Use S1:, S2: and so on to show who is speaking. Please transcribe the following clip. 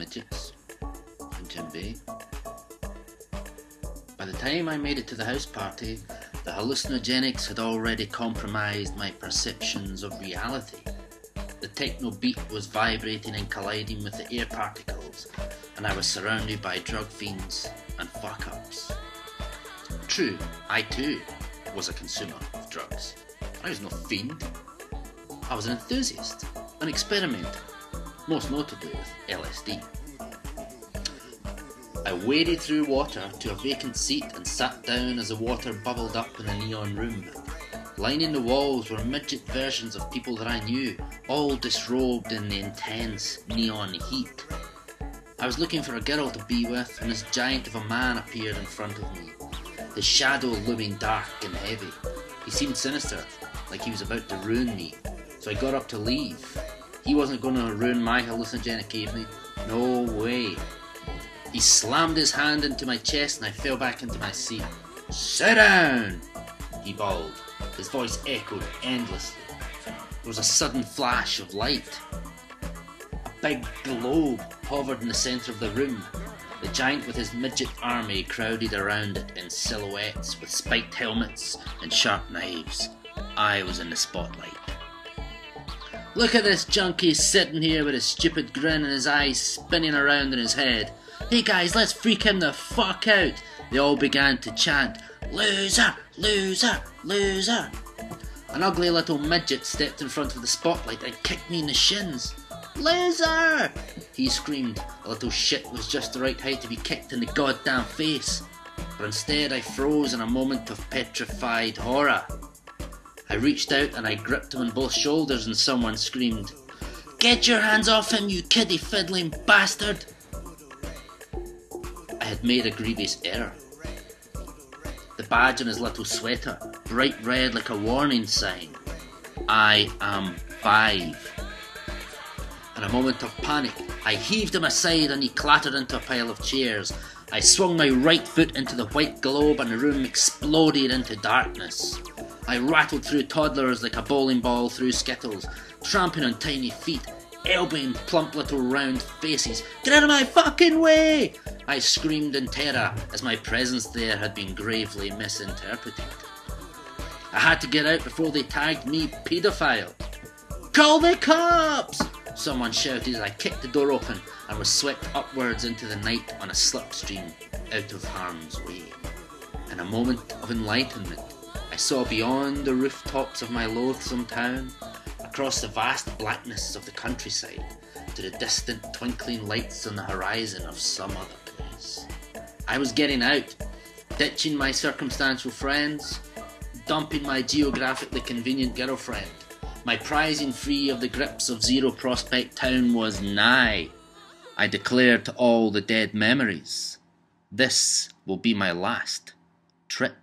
S1: Midgets in Jim Bay. By the time I made it to the house party, the hallucinogenics had already compromised my perceptions of reality. The techno beat was vibrating and colliding with the air particles, and I was surrounded by drug fiends and fuck-ups. True, I too was a consumer of drugs. I was no fiend. I was an enthusiast, an experimenter, most notably with LSD. I waded through water to a vacant seat and sat down as the water bubbled up in a neon room. Lining the walls were midget versions of people that I knew, all disrobed in the intense neon heat. I was looking for a girl to be with when this giant of a man appeared in front of me, his shadow looming dark and heavy. He seemed sinister, like he was about to ruin me, so I got up to leave. He wasn't going to ruin my hallucinogenic evening. No way. He slammed his hand into my chest and I fell back into my seat. "Sit down!" he bawled. His voice echoed endlessly. There was a sudden flash of light. A big globe hovered in the centre of the room. The giant with his midget army crowded around it in silhouettes with spiked helmets and sharp knives. I was in the spotlight. "Look at this junkie sitting here with his stupid grin and his eyes spinning around in his head. Hey guys, let's freak him the fuck out!" They all began to chant, "Loser! Loser! Loser!" An ugly little midget stepped in front of the spotlight and kicked me in the shins. "Loser!" he screamed. The little shit was just the right height to be kicked in the goddamn face. But instead I froze in a moment of petrified horror. I reached out and I gripped him on both shoulders and someone screamed, "Get your hands off him, you kiddie fiddling bastard!" I had made a grievous error. The badge on his little sweater, bright red like a warning sign. "I am 5. In a moment of panic, I heaved him aside and he clattered into a pile of chairs. I swung my right foot into the white globe and the room exploded into darkness. I rattled through toddlers like a bowling ball through skittles, tramping on tiny feet, elbowing plump little round faces. "Get out of my fucking way!" I screamed in terror as my presence there had been gravely misinterpreted. I had to get out before they tagged me paedophile. "Call the cops!" someone shouted as I kicked the door open and was swept upwards into the night on a slipstream out of harm's way. In a moment of enlightenment, I saw beyond the rooftops of my loathsome town, across the vast blackness of the countryside, to the distant twinkling lights on the horizon of some other place. I was getting out, ditching my circumstantial friends, dumping my geographically convenient girlfriend. My prizing free of the grips of Zero Prospect Town was nigh. I declared to all the dead memories, this will be my last trip.